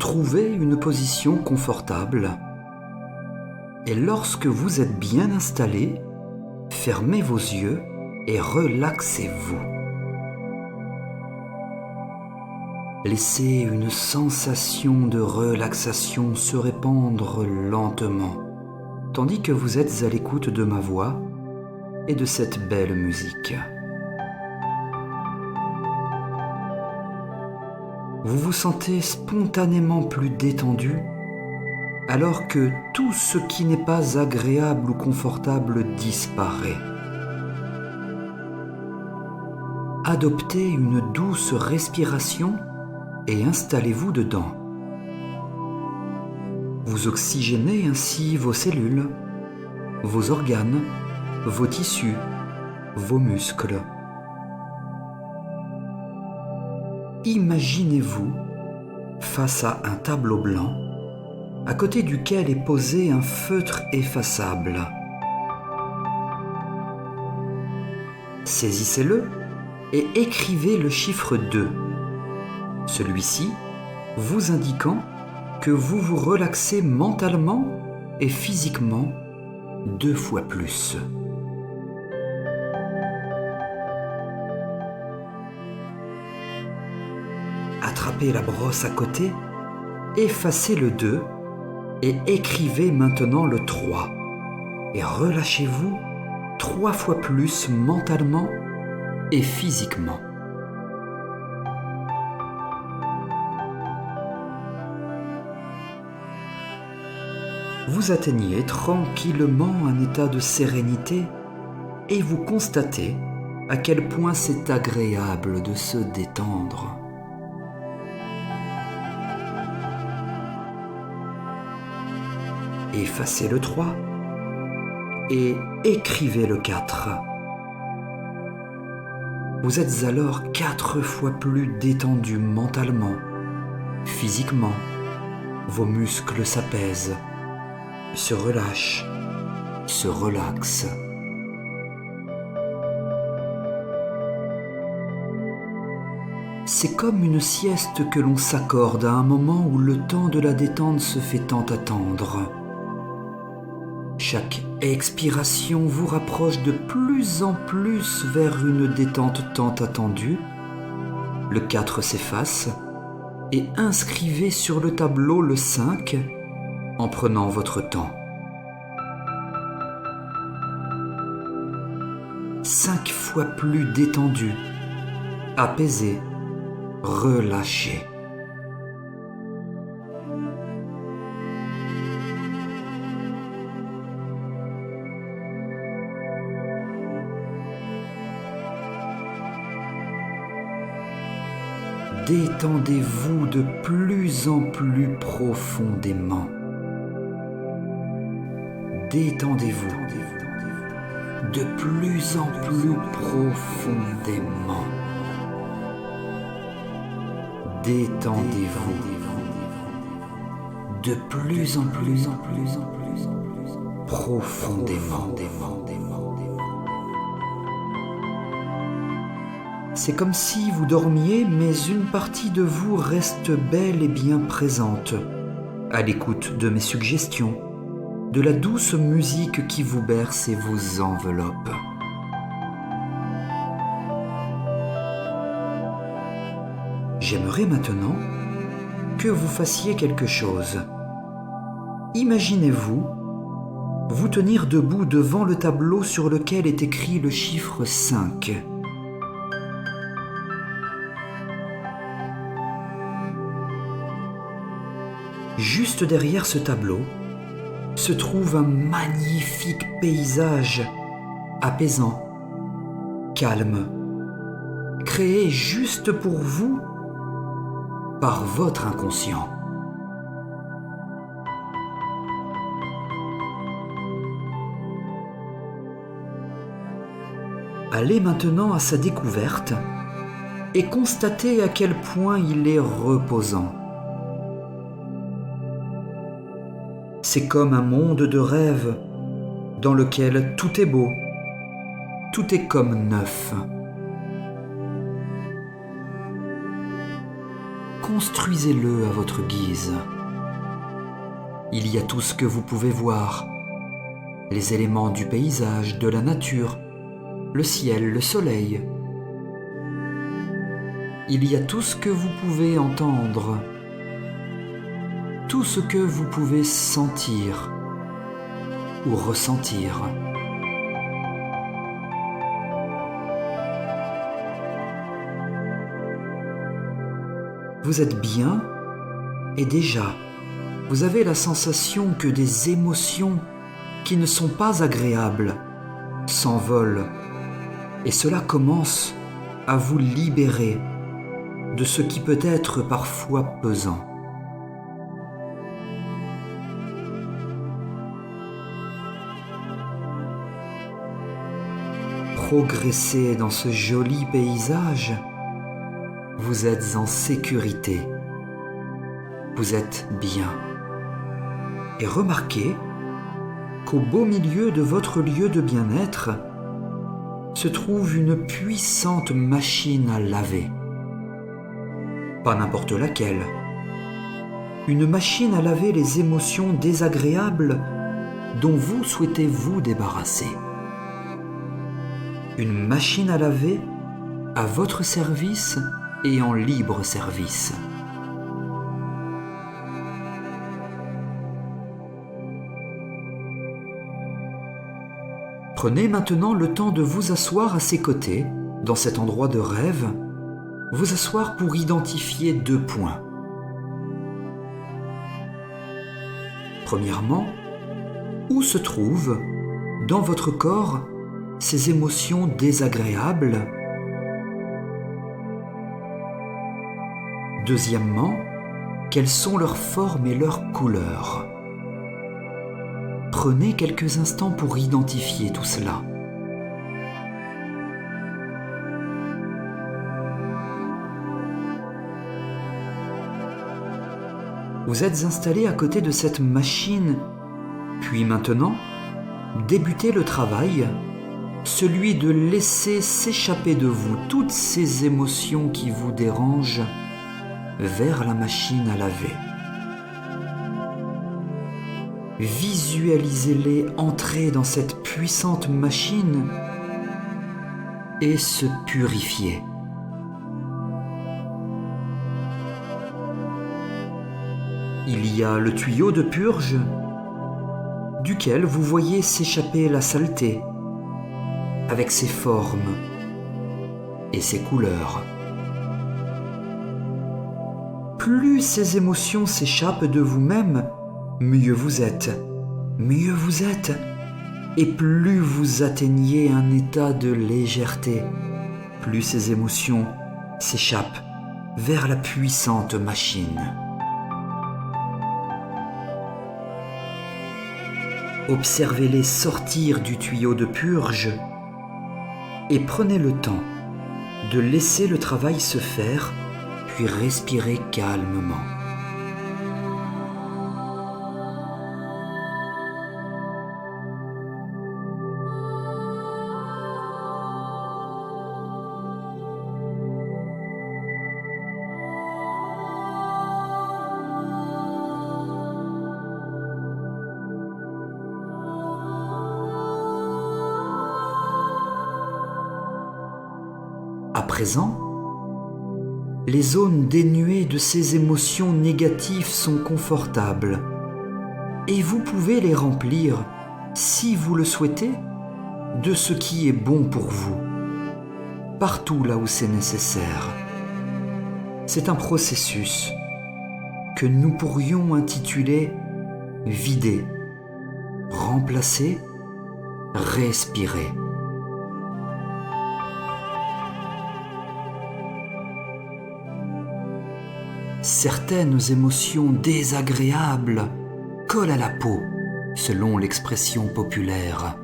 Trouvez une position confortable et lorsque vous êtes bien installé, fermez vos yeux et relaxez-vous. Laissez une sensation de relaxation se répandre lentement, tandis que vous êtes à l'écoute de ma voix et de cette belle musique. Vous vous sentez spontanément plus détendu, alors que tout ce qui n'est pas agréable ou confortable disparaît. Adoptez une douce respiration et installez-vous dedans. Vous oxygénez ainsi vos cellules, vos organes, vos tissus, vos muscles. Imaginez-vous face à un tableau blanc, à côté duquel est posé un feutre effaçable. Saisissez-le et écrivez le chiffre 2. Celui-ci vous indiquant que vous vous relaxez mentalement et physiquement 2 fois plus. Attrapez la brosse à côté, effacez le 2 et écrivez maintenant le 3. Et relâchez-vous 3 fois plus mentalement et physiquement. Vous atteignez tranquillement un état de sérénité et vous constatez à quel point c'est agréable de se détendre. Effacez le 3 et écrivez le 4. Vous êtes alors 4 fois plus détendu mentalement, physiquement. Vos muscles s'apaisent, se relâchent, se relaxent. C'est comme une sieste que l'on s'accorde à un moment où le temps de la détente se fait tant attendre. Chaque expiration vous rapproche de plus en plus vers une détente tant attendue. Le 4 s'efface et inscrivez sur le tableau le 5 en prenant votre temps. 5 fois plus détendu, apaisé, relâché. Détendez-vous de plus en plus profondément. Détendez-vous de plus en plus profondément. Détendez-vous de plus en plus profondément. C'est comme si vous dormiez, mais une partie de vous reste bel et bien présente, à l'écoute de mes suggestions, de la douce musique qui vous berce et vous enveloppe. J'aimerais maintenant que vous fassiez quelque chose. Imaginez-vous vous tenir debout devant le tableau sur lequel est écrit le chiffre 5. Juste derrière ce tableau se trouve un magnifique paysage apaisant, calme, créé juste pour vous par votre inconscient. Allez maintenant à sa découverte et constatez à quel point il est reposant. C'est comme un monde de rêve dans lequel tout est beau, tout est comme neuf. construisez-le à votre guise. Il y a tout ce que vous pouvez voir, les éléments du paysage, de la nature, le ciel, le soleil. Il y a tout ce que vous pouvez entendre, tout ce que vous pouvez sentir ou ressentir. Vous êtes bien et déjà, vous avez la sensation que des émotions qui ne sont pas agréables s'envolent et cela commence à vous libérer de ce qui peut être parfois pesant. Progressez dans ce joli paysage, vous êtes en sécurité, vous êtes bien. Et remarquez qu'au beau milieu de votre lieu de bien-être se trouve une puissante machine à laver. Pas n'importe laquelle. Une machine à laver les émotions désagréables dont vous souhaitez vous débarrasser. Une machine à laver à votre service et en libre service. Prenez maintenant le temps de vous asseoir à ses côtés, dans cet endroit de rêve, vous asseoir pour identifier 2 points. Premièrement, où se trouvent, dans votre corps, ces émotions désagréables? Deuxièmement, quelles sont leurs formes et leurs couleurs? Prenez quelques instants pour identifier tout cela. Vous êtes installé à côté de cette machine, puis maintenant, débutez le travail, celui de laisser s'échapper de vous toutes ces émotions qui vous dérangent vers la machine à laver. Visualisez-les entrer dans cette puissante machine et se purifier. Il y a le tuyau de purge duquel vous voyez s'échapper la saleté avec ses formes et ses couleurs. Plus ces émotions s'échappent de vous-même, mieux vous êtes, et plus vous atteignez un état de légèreté, plus ces émotions s'échappent vers la puissante machine. Observez-les sortir du tuyau de purge et prenez le temps de laisser le travail se faire, puis respirez calmement. À présent, les zones dénuées de ces émotions négatives sont confortables et vous pouvez les remplir, si vous le souhaitez, de ce qui est bon pour vous, partout là où c'est nécessaire. C'est un processus que nous pourrions intituler « vider, remplacer, respirer ». Certaines émotions désagréables collent à la peau, selon l'expression populaire.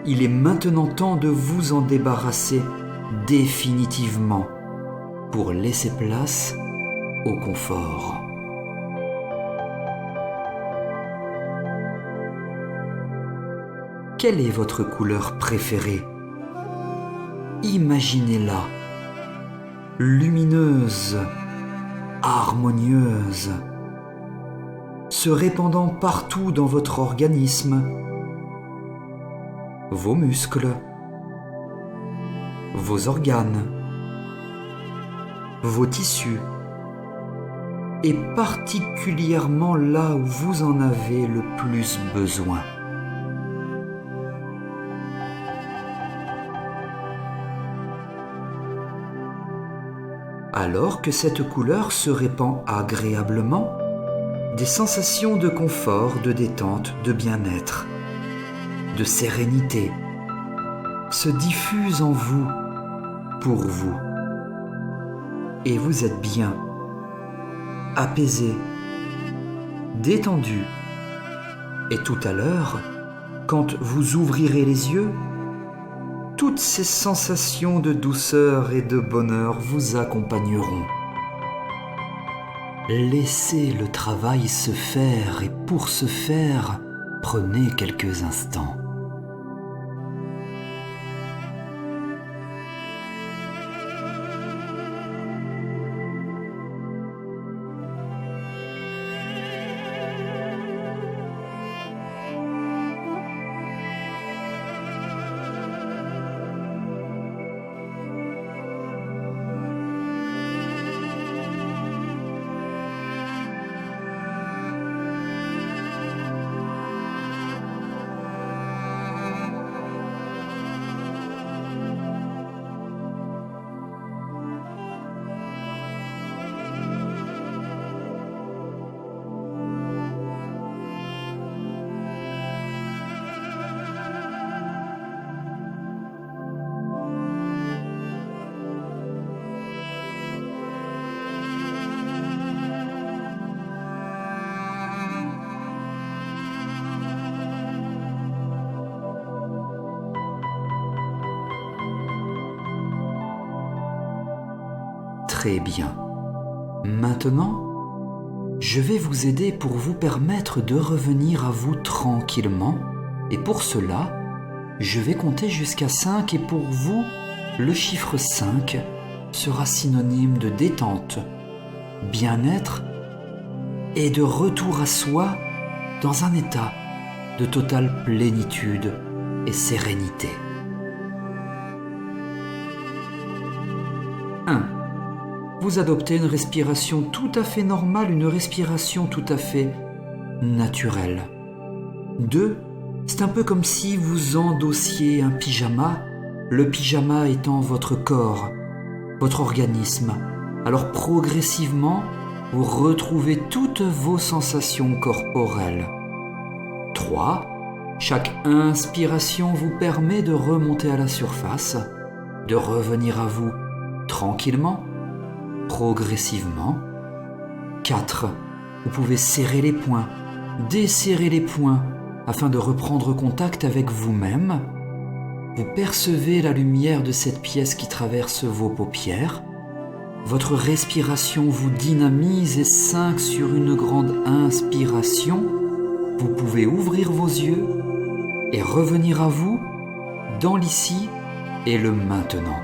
Il est maintenant temps de vous en débarrasser définitivement pour laisser place au confort. Quelle est votre couleur préférée? Imaginez-la, lumineuse, harmonieuse, se répandant partout dans votre organisme, vos muscles, vos organes, vos tissus, et particulièrement là où vous en avez le plus besoin. Alors que cette couleur se répand agréablement, des sensations de confort, de détente, de bien-être, de sérénité se diffusent en vous, pour vous. Et vous êtes bien, apaisé, détendu. Et tout à l'heure, quand vous ouvrirez les yeux, toutes ces sensations de douceur et de bonheur vous accompagneront. Laissez le travail se faire et pour ce faire, prenez quelques instants. Très bien. Maintenant, je vais vous aider pour vous permettre de revenir à vous tranquillement. Et pour cela, je vais compter jusqu'à 5 et pour vous, le chiffre 5 sera synonyme de détente, bien-être et de retour à soi dans un état de totale plénitude et sérénité. 1. Vous adoptez une respiration tout à fait normale, une respiration tout à fait naturelle. 2. C'est un peu comme si vous endossiez un pyjama, le pyjama étant votre corps, votre organisme. Alors progressivement, vous retrouvez toutes vos sensations corporelles. 3. Chaque inspiration vous permet de remonter à la surface, de revenir à vous tranquillement, progressivement. 4. Vous pouvez serrer les poings, desserrer les poings afin de reprendre contact avec vous-même. Vous percevez la lumière de cette pièce qui traverse vos paupières. Votre respiration vous dynamise et 5 sur une grande inspiration. Vous pouvez ouvrir vos yeux et revenir à vous dans l'ici et le maintenant.